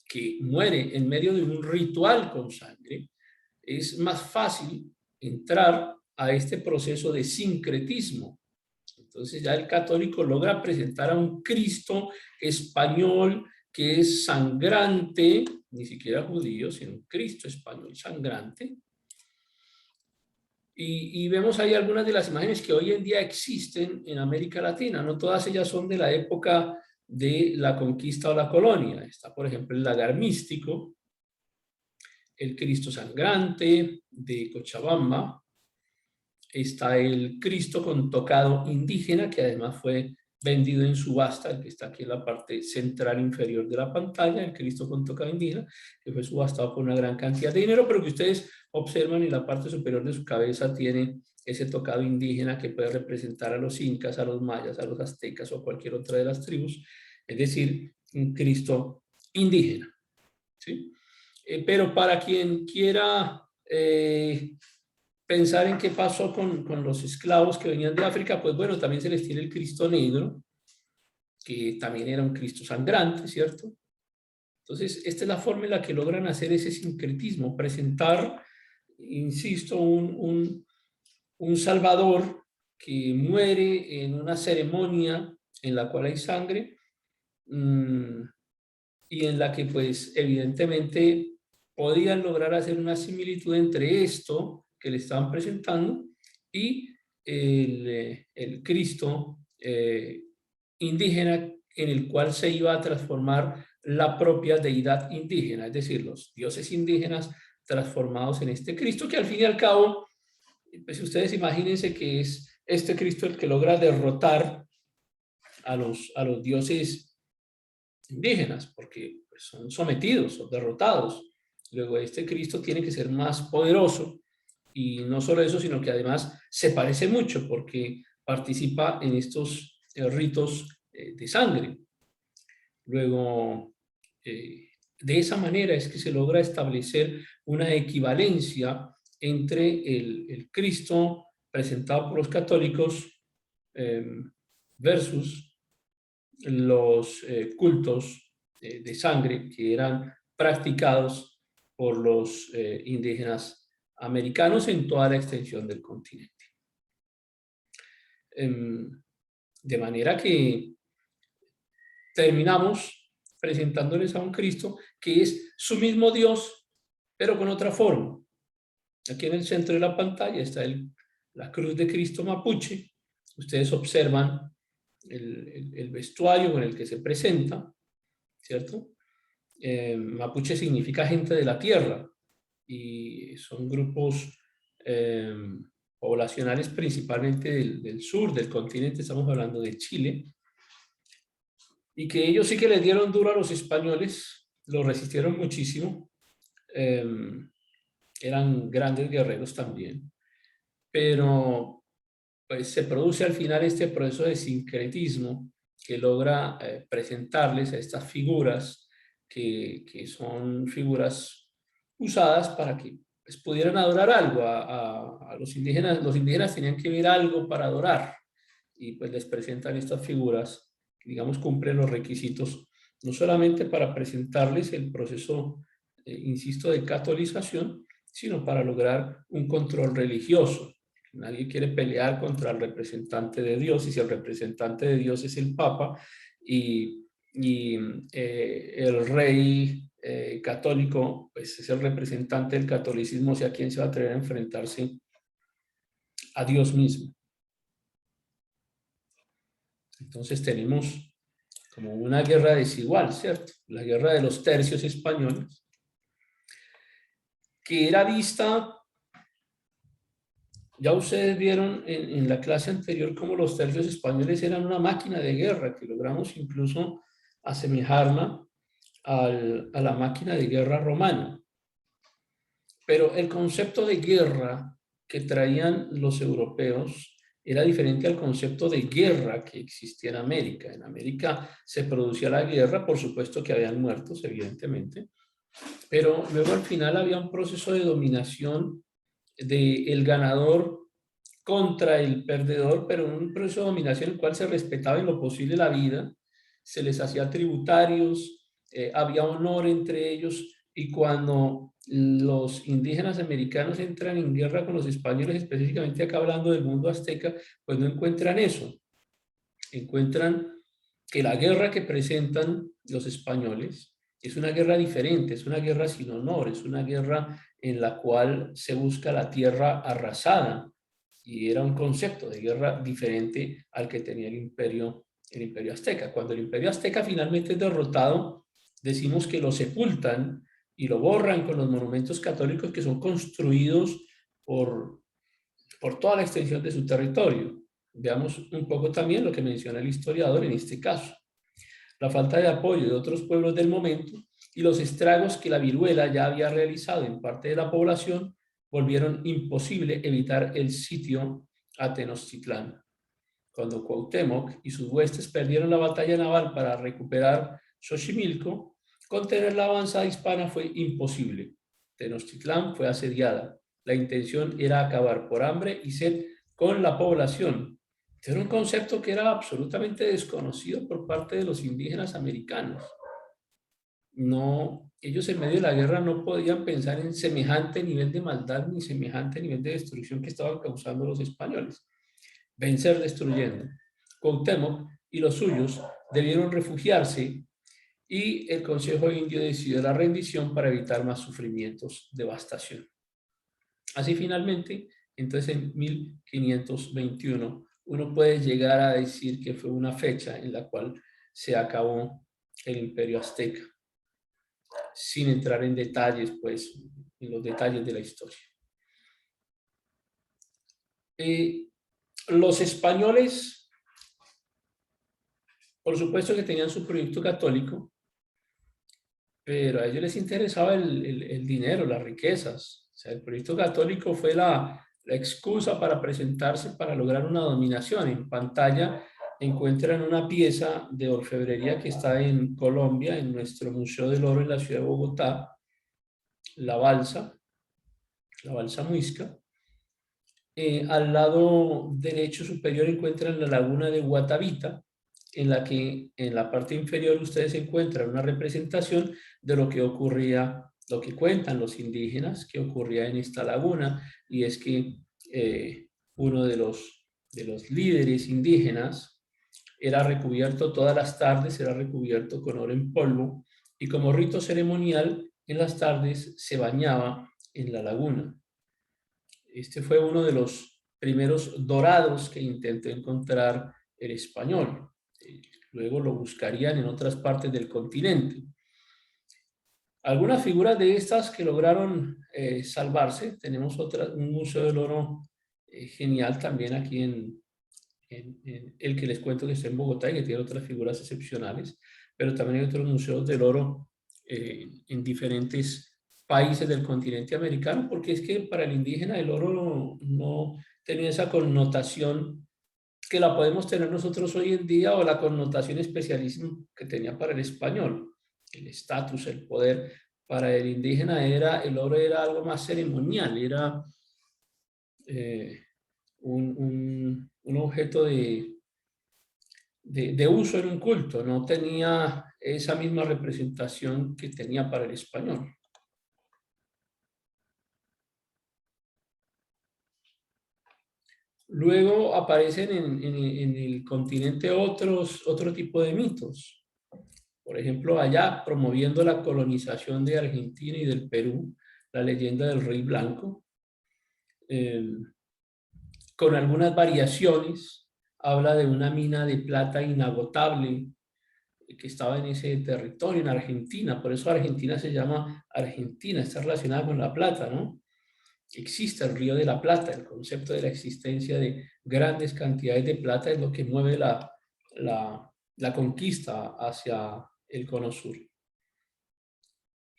que muere en medio de un ritual con sangre, es más fácil entrar a este proceso de sincretismo. Entonces ya el católico logra presentar a un Cristo español que es sangrante, ni siquiera judío, sino un Cristo español sangrante. Y vemos ahí algunas de las imágenes que hoy en día existen en América Latina. No todas ellas son de la época de la conquista o la colonia. Está, por ejemplo, el lagar místico, el Cristo sangrante de Cochabamba. Está el Cristo con tocado indígena, que además fue vendido en subasta, el que está aquí en la parte central inferior de la pantalla, el Cristo con tocado indígena, que fue subastado por una gran cantidad de dinero, pero que ustedes observan en la parte superior de su cabeza tiene ese tocado indígena que puede representar a los incas, a los mayas, a los aztecas o a cualquier otra de las tribus, es decir, un Cristo indígena, ¿sí? Pero para quien quiera pensar en qué pasó con los esclavos que venían de África, pues bueno, también se les tiene el Cristo negro, que también era un Cristo sangrante, ¿cierto? Entonces, esta es la forma en la que logran hacer ese sincretismo, presentar, insisto, un Salvador que muere en una ceremonia en la cual hay sangre, y en la que pues evidentemente podían lograr hacer una similitud entre esto que le estaban presentando y el Cristo indígena en el cual se iba a transformar la propia deidad indígena, es decir, los dioses indígenas transformados en este Cristo, que al fin y al cabo, pues ustedes imagínense que es este Cristo el que logra derrotar a los dioses indígenas, porque pues, son sometidos, son derrotados. Luego este Cristo tiene que ser más poderoso, y no solo eso, sino que además se parece mucho porque participa en estos ritos de sangre. Luego, de esa manera es que se logra establecer una equivalencia entre el Cristo presentado por los católicos versus los cultos de sangre que eran practicados por los indígenas americanos en toda la extensión del continente. De manera que terminamos presentándoles a un Cristo que es su mismo Dios, pero con otra forma. Aquí en el centro de la pantalla está la cruz de Cristo mapuche. Ustedes observan el vestuario con el que se presenta, ¿cierto? Mapuche significa gente de la tierra y son grupos poblacionales principalmente del sur del continente, estamos hablando de Chile, y que ellos sí que les dieron duro a los españoles, lo resistieron muchísimo, eran grandes guerreros también, pero pues se produce al final este proceso de sincretismo que logra presentarles a estas figuras que son figuras usadas para que pues, pudieran adorar algo. A los indígenas tenían que ver algo para adorar, y pues les presentan estas figuras que, digamos, cumplen los requisitos, no solamente para presentarles el proceso, insisto, de catolización, sino para lograr un control religioso. Nadie quiere pelear contra el representante de Dios, y si el representante de Dios es el Papa y el rey católico, pues es el representante del catolicismo, o sea, ¿quién se va a atrever a enfrentarse a Dios mismo? Entonces tenemos como una guerra desigual, ¿cierto? La guerra de los tercios españoles, que era vista Ya ustedes vieron en la clase anterior cómo los tercios españoles eran una máquina de guerra, que logramos incluso asemejarla a la máquina de guerra romana. Pero el concepto de guerra que traían los europeos era diferente al concepto de guerra que existía en América. En América se producía la guerra, por supuesto que habían muertos, evidentemente, pero luego al final había un proceso de dominación del ganador contra el perdedor, pero un proceso de dominación en el cual se respetaba en lo posible la vida, se les hacía tributarios, había honor entre ellos, y cuando los indígenas americanos entran en guerra con los españoles, específicamente acá hablando del mundo azteca, pues no encuentran eso. Encuentran que la guerra que presentan los españoles es una guerra diferente, es una guerra sin honor, es una guerra en la cual se busca la tierra arrasada, y era un concepto de guerra diferente al que tenía el imperio azteca. Cuando el imperio azteca finalmente es derrotado, decimos que lo sepultan y lo borran con los monumentos católicos que son construidos por toda la extensión de su territorio. Veamos un poco también lo que menciona el historiador en este caso: la falta de apoyo de otros pueblos del momento y los estragos que la viruela ya había realizado en parte de la población volvieron imposible evitar el sitio a Tenochtitlán. Cuando Cuauhtémoc y sus huestes perdieron la batalla naval para recuperar Xochimilco, contener la avanzada hispana fue imposible. Tenochtitlán fue asediada. La intención era acabar por hambre y sed con la población. Era un concepto que era absolutamente desconocido por parte de los indígenas americanos. No, ellos en medio de la guerra no podían pensar en semejante nivel de maldad ni semejante nivel de destrucción que estaban causando los españoles. Vencer destruyendo. Cuauhtémoc y los suyos debieron refugiarse, y el Consejo Indio decidió la rendición para evitar más sufrimientos, devastación. Así finalmente, entonces en 1521, uno puede llegar a decir que fue una fecha en la cual se acabó el imperio azteca, sin entrar en detalles, pues, en los detalles de la historia. Los españoles, por supuesto que tenían su proyecto católico, pero a ellos les interesaba el dinero, las riquezas. O sea, el proyecto católico fue la excusa para presentarse, para lograr una dominación. En pantalla encuentran una pieza de orfebrería que está en Colombia, en nuestro Museo del Oro en la ciudad de Bogotá, la balsa muisca. Al lado derecho superior encuentran la laguna de Guatavita, en la que en la parte inferior ustedes encuentran una representación de lo que ocurría, lo que cuentan los indígenas que ocurría en esta laguna, y es que uno de los líderes indígenas era recubierto todas las tardes, era recubierto con oro en polvo, y como rito ceremonial en las tardes se bañaba en la laguna. Este fue uno de los primeros dorados que intentó encontrar el español. Luego lo buscarían en otras partes del continente. Algunas figuras de estas que lograron salvarse. Tenemos un Museo del Oro genial también aquí en el que les cuento, que está en Bogotá y que tiene otras figuras excepcionales, pero también hay otros museos del oro en diferentes países del continente americano, porque es que para el indígena el oro no tenía esa connotación que la podemos tener nosotros hoy en día, o la connotación especialísima que tenía para el español. El estatus, el poder. Para el indígena el oro era algo más ceremonial, era un objeto de uso en un culto, no tenía esa misma representación que tenía para el español. Luego aparecen en el continente otro tipo de mitos. Por ejemplo, allá, promoviendo la colonización de Argentina y del Perú, la leyenda del Rey Blanco, con algunas variaciones, habla de una mina de plata inagotable que estaba en ese territorio, en Argentina. Por eso Argentina se llama Argentina, está relacionada con la plata, ¿no? existe el Río de la Plata. El concepto de la existencia de grandes cantidades de plata es lo que mueve la conquista hacia el cono sur.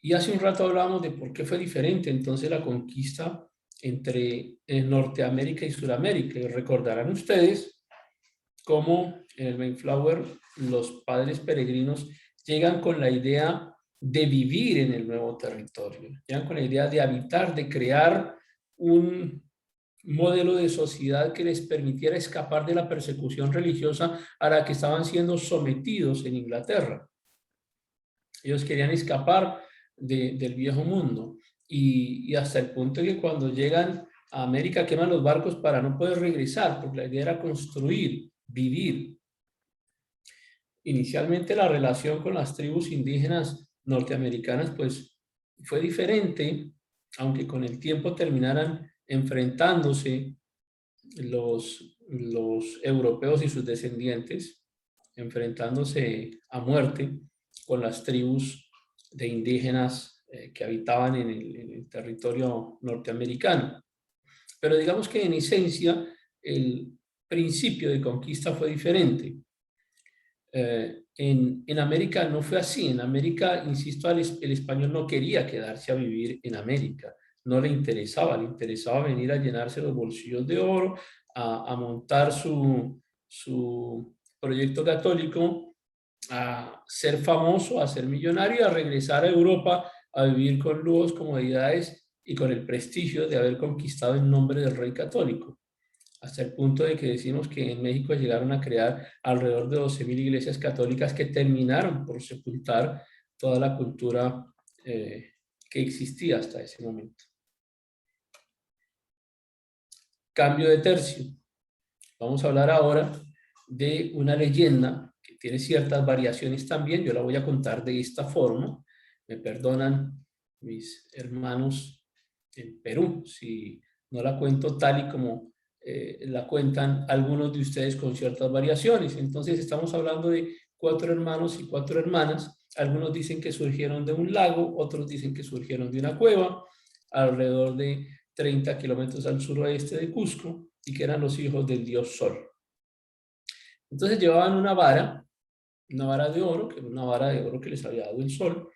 Y hace un rato hablábamos de por qué fue diferente entonces la conquista entre Norteamérica y Sudamérica. Y recordarán ustedes cómo en el Mayflower los padres peregrinos llegan con la idea de vivir en el nuevo territorio, llegan con la idea de habitar, de crear un modelo de sociedad que les permitiera escapar de la persecución religiosa a la que estaban siendo sometidos en Inglaterra. Ellos querían escapar del viejo mundo y hasta el punto de que cuando llegan a América queman los barcos para no poder regresar, porque la idea era construir, vivir. Inicialmente la relación con las tribus indígenas norteamericanas pues fue diferente, aunque con el tiempo terminaran enfrentándose los europeos y sus descendientes, enfrentándose a muerte con las tribus de indígenas que habitaban en el territorio norteamericano. Pero digamos que en esencia el principio de conquista fue diferente. En América no fue así. En América, insisto, el español no quería quedarse a vivir en América. No le interesaba venir a llenarse los bolsillos de oro, a montar su proyecto católico, a ser famoso, a ser millonario, a regresar a Europa a vivir con lujos, comodidades y con el prestigio de haber conquistado el nombre del rey católico. Hasta el punto de que decimos que en México llegaron a crear alrededor de 12.000 iglesias católicas que terminaron por sepultar toda la cultura que existía hasta ese momento. Cambio de tercio. Vamos a hablar ahora de una leyenda que tiene ciertas variaciones también. Yo la voy a contar de esta forma. Me perdonan mis hermanos en Perú si no la cuento tal y como la cuentan algunos de ustedes con ciertas variaciones. Entonces estamos hablando de 4 hermanos y 4 hermanas. Algunos dicen que surgieron de un lago, otros dicen que surgieron de una cueva, alrededor de 30 kilómetros al suroeste de Cusco, y que eran los hijos del dios Sol. Entonces llevaban una vara de oro, que era una vara de oro que les había dado el Sol,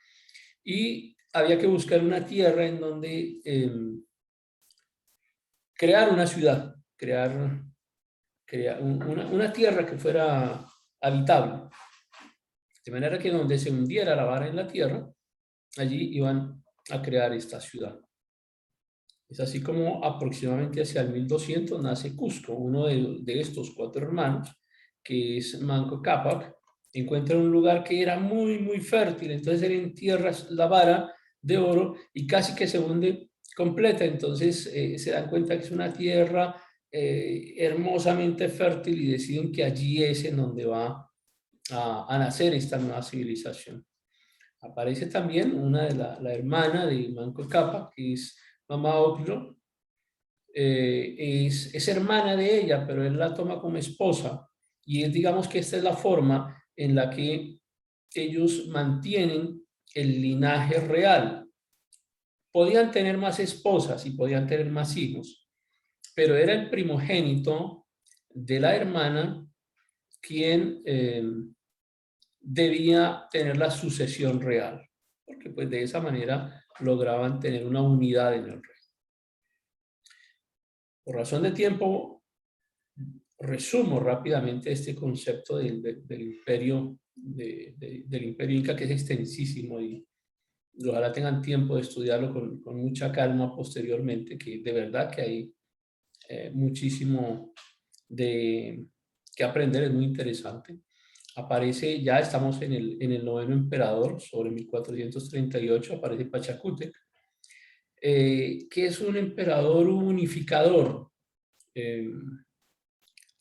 y había que buscar una tierra en donde crear una ciudad, crear una tierra que fuera habitable. De manera que donde se hundiera la vara en la tierra, allí iban a crear esta ciudad. Es así como aproximadamente hacia el 1200 nace Cusco. Uno de estos 4 hermanos, que es Manco Cápac, encuentra un lugar que era muy, muy fértil. Entonces él entierra la vara de oro y casi que se hunde completa. Entonces se dan cuenta que es una tierra hermosamente fértil y deciden que allí es en donde va a nacer esta nueva civilización. Aparece también una de la hermana de Manco Cápac, que es Mama Ocllo. Es hermana de ella, pero él la toma como esposa. Y es, digamos que esta es la forma en la que ellos mantienen el linaje real. Podían tener más esposas y podían tener más hijos, pero era el primogénito de la hermana quien debía tener la sucesión real, porque pues de esa manera lograban tener una unidad en el reino. Por razón de tiempo, resumo rápidamente este concepto del imperio, del imperio inca, que es extensísimo y ojalá tengan tiempo de estudiarlo con mucha calma posteriormente, que de verdad que hay muchísimo que aprender, es muy interesante. Aparece, ya estamos en el noveno emperador, sobre 1438, aparece Pachacútec, que es un emperador unificador.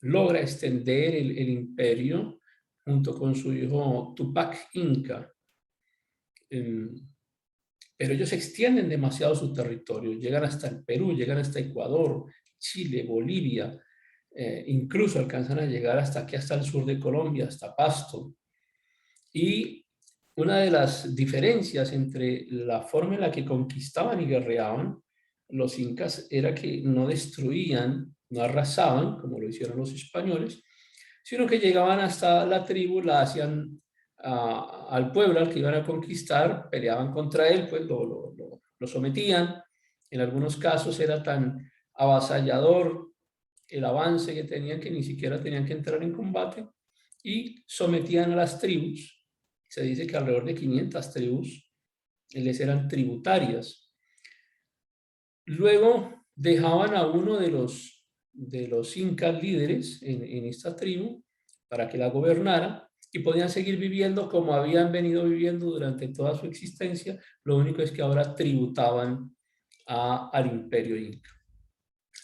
Logra extender el imperio junto con su hijo Tupac Inca. Pero ellos extienden demasiado su territorio, llegan hasta el Perú, llegan hasta Ecuador, Chile, Bolivia, incluso alcanzan a llegar hasta aquí, hasta el sur de Colombia, hasta Pasto. Y una de las diferencias entre la forma en la que conquistaban y guerreaban los incas era que no destruían, no arrasaban, como lo hicieron los españoles, sino que llegaban hasta la tribu, la hacían al pueblo al que iban a conquistar, peleaban contra él, pues lo sometían. En algunos casos era tan avasallador el avance que tenían que ni siquiera tenían que entrar en combate y sometían a las tribus. Se dice que alrededor de 500 tribus les eran tributarias. Luego dejaban a uno de los incas líderes en esta tribu para que la gobernara y podían seguir viviendo como habían venido viviendo durante toda su existencia. Lo único es que ahora tributaban al imperio inca.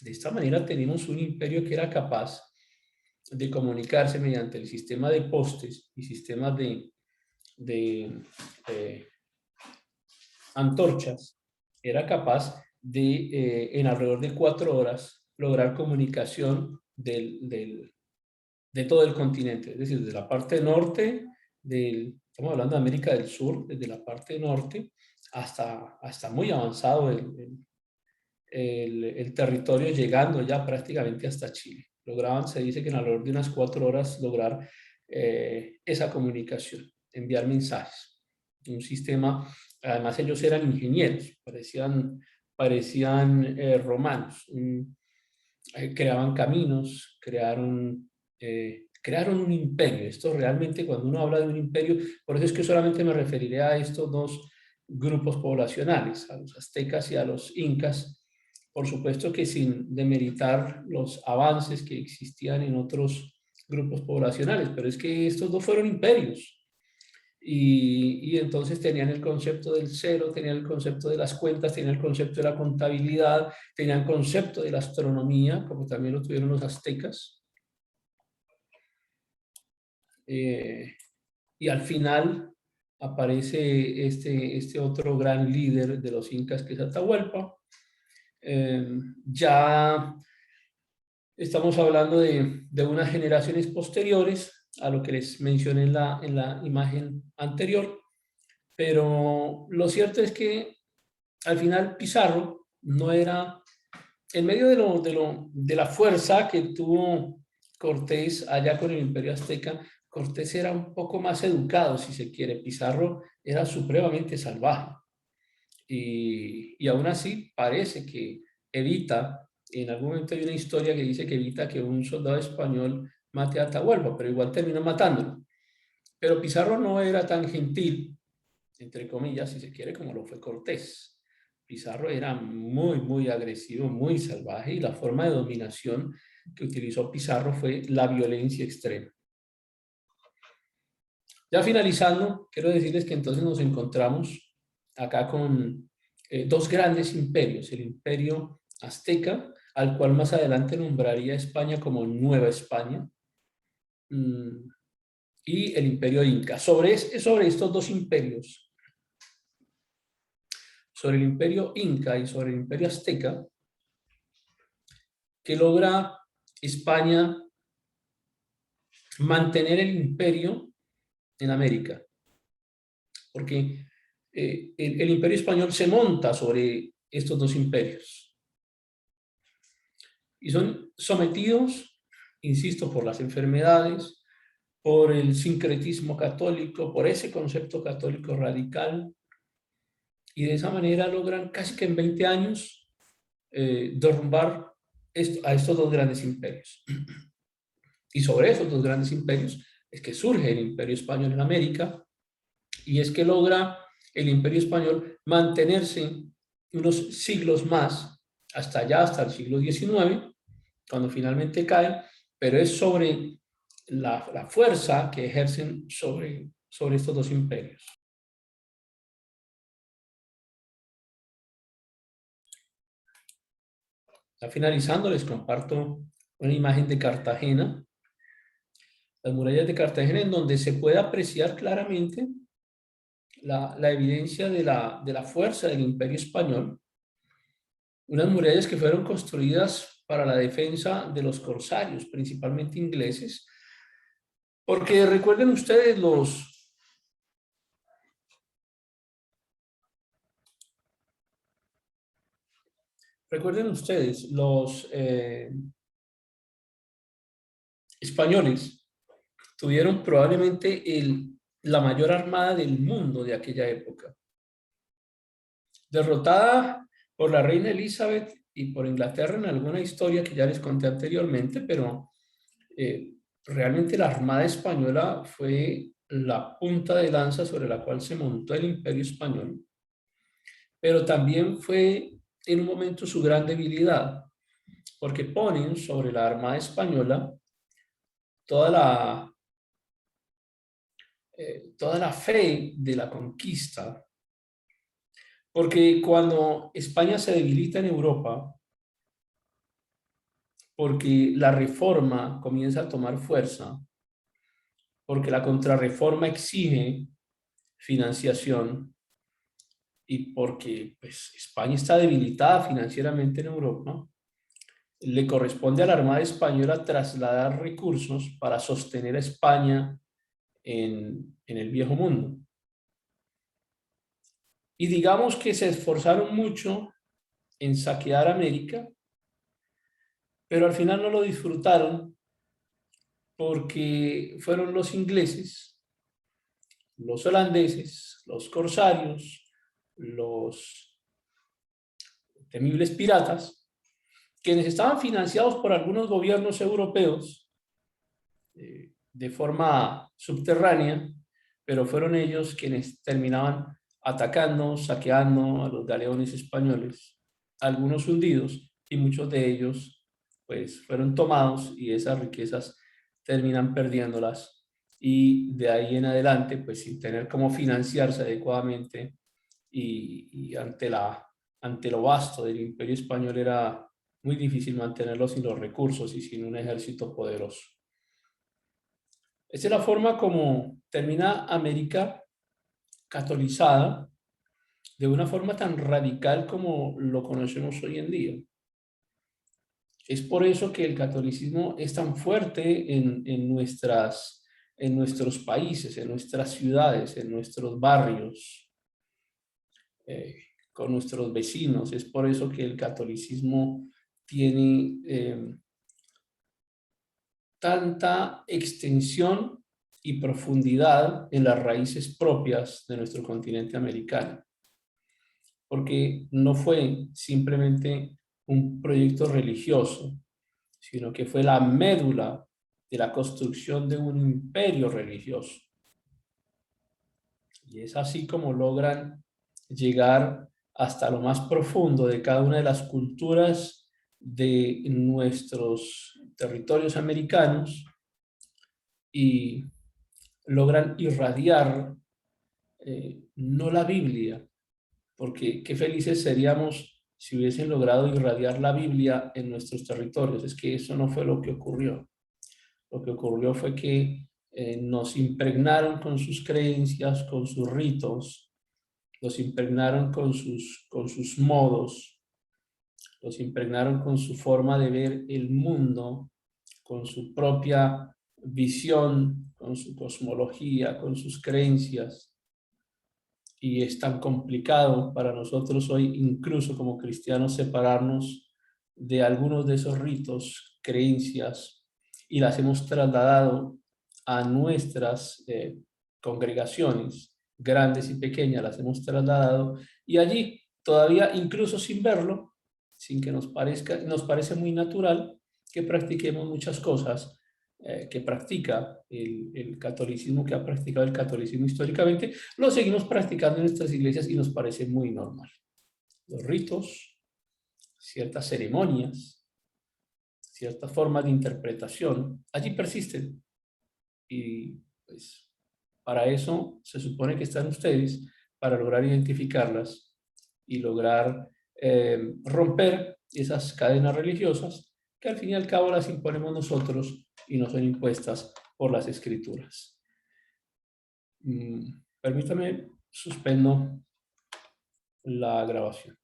De esta manera tenemos un imperio que era capaz de comunicarse mediante el sistema de postes y sistemas de antorchas. Era capaz de, en alrededor de 4 horas, lograr comunicación de todo el continente, es decir, de la parte norte, estamos hablando de América del Sur, desde la parte norte hasta muy avanzado el territorio, llegando ya prácticamente hasta Chile. Lograban, se dice que en alrededor de unas 4 horas lograr esa comunicación, enviar mensajes. Un sistema, además ellos eran ingenieros, parecían romanos. Creaban caminos, crearon un imperio. Esto realmente, cuando uno habla de un imperio, por eso es que solamente me referiré a estos dos grupos poblacionales, a los aztecas y a los incas, por supuesto que sin demeritar los avances que existían en otros grupos poblacionales, pero es que estos dos fueron imperios. Y entonces tenían el concepto del cero, tenían el concepto de las cuentas, tenían el concepto de la contabilidad, tenían el concepto de la astronomía, como también lo tuvieron los aztecas. Y al final aparece este otro gran líder de los incas, que es Atahualpa. Ya estamos hablando de unas generaciones posteriores a lo que les mencioné en la imagen anterior, pero lo cierto es que al final Pizarro no era, en medio de la fuerza que tuvo Cortés allá con el Imperio Azteca, Cortés era un poco más educado, si se quiere. Pizarro era supremamente salvaje. Y aún así parece que evita, en algún momento hay una historia que dice que evita que un soldado español mate a Atahualpa, pero igual termina matándolo. Pero Pizarro no era tan gentil, entre comillas, si se quiere, como lo fue Cortés. Pizarro era muy, muy agresivo, muy salvaje, y la forma de dominación que utilizó Pizarro fue la violencia extrema. Ya finalizando, quiero decirles que entonces nos encontramos acá con dos grandes imperios, el imperio azteca, al cual más adelante nombraría España como Nueva España, y el imperio inca. Sobre estos dos imperios, sobre el imperio inca y sobre el imperio azteca, que logra España mantener el imperio en América, porque el imperio español se monta sobre estos dos imperios y son sometidos, insisto, por las enfermedades, por el sincretismo católico, por ese concepto católico radical, y de esa manera logran casi que en 20 años derrumbar a estos dos grandes imperios. Y sobre esos dos grandes imperios es que surge el Imperio Español en América, y es que logra el Imperio Español mantenerse unos siglos más, hasta allá, hasta el siglo XIX, cuando finalmente cae, pero es sobre la fuerza que ejercen sobre estos dos imperios. Ya finalizando, les comparto una imagen de Cartagena, las murallas de Cartagena, en donde se puede apreciar claramente la evidencia de la fuerza del Imperio Español. Unas murallas que fueron construidas para la defensa de los corsarios, principalmente ingleses, porque recuerden ustedes Recuerden ustedes, los españoles tuvieron probablemente la mayor armada del mundo de aquella época. Derrotada por la reina Elizabeth y por Inglaterra en alguna historia que ya les conté anteriormente, pero realmente la Armada Española fue la punta de lanza sobre la cual se montó el Imperio Español, pero también fue en un momento su gran debilidad, porque ponen sobre la Armada Española toda toda la fe de la conquista, porque cuando España se debilita en Europa, porque la reforma comienza a tomar fuerza, porque la contrarreforma exige financiación y porque pues, España está debilitada financieramente en Europa, le corresponde a la Armada Española trasladar recursos para sostener a España en el viejo mundo. Y digamos que se esforzaron mucho en saquear América, pero al final no lo disfrutaron porque fueron los ingleses, los holandeses, los corsarios, los temibles piratas, quienes estaban financiados por algunos gobiernos europeos de forma subterránea, pero fueron ellos quienes terminaban atacando, saqueando a los galeones españoles, algunos hundidos y muchos de ellos pues fueron tomados y esas riquezas terminan perdiéndolas y de ahí en adelante pues sin tener cómo financiarse adecuadamente y ante lo vasto del Imperio Español era muy difícil mantenerlo sin los recursos y sin un ejército poderoso. Esa es la forma como termina América catolizada de una forma tan radical como lo conocemos hoy en día. Es por eso que el catolicismo es tan fuerte en nuestros países, en nuestras ciudades, en nuestros barrios, con nuestros vecinos. Es por eso que el catolicismo tiene tanta extensión y profundidad en las raíces propias de nuestro continente americano, porque no fue simplemente un proyecto religioso, sino que fue la médula de la construcción de un imperio religioso. Y es así como logran llegar hasta lo más profundo de cada una de las culturas de nuestros territorios americanos y logran irradiar no la Biblia, porque qué felices seríamos si hubiesen logrado irradiar la Biblia en nuestros territorios. Es que eso no fue lo que ocurrió. Lo que ocurrió fue que nos impregnaron con sus creencias, con sus ritos, los impregnaron con sus modos, los impregnaron con su forma de ver el mundo, con su propia visión, con su cosmología, con sus creencias. Y es tan complicado para nosotros hoy, incluso como cristianos, separarnos de algunos de esos ritos, creencias, y las hemos trasladado a nuestras congregaciones, grandes y pequeñas, las hemos trasladado, y allí, todavía incluso sin verlo, sin que nos parezca, nos parece muy natural que practiquemos muchas cosas que practica el catolicismo, que ha practicado el catolicismo históricamente, lo seguimos practicando en nuestras iglesias y nos parece muy normal. Los ritos, ciertas ceremonias, ciertas formas de interpretación, allí persisten. Y pues para eso se supone que están ustedes, para lograr identificarlas y lograr romper esas cadenas religiosas que al fin y al cabo las imponemos nosotros y no son impuestas por las escrituras. Permítame, suspendo la grabación.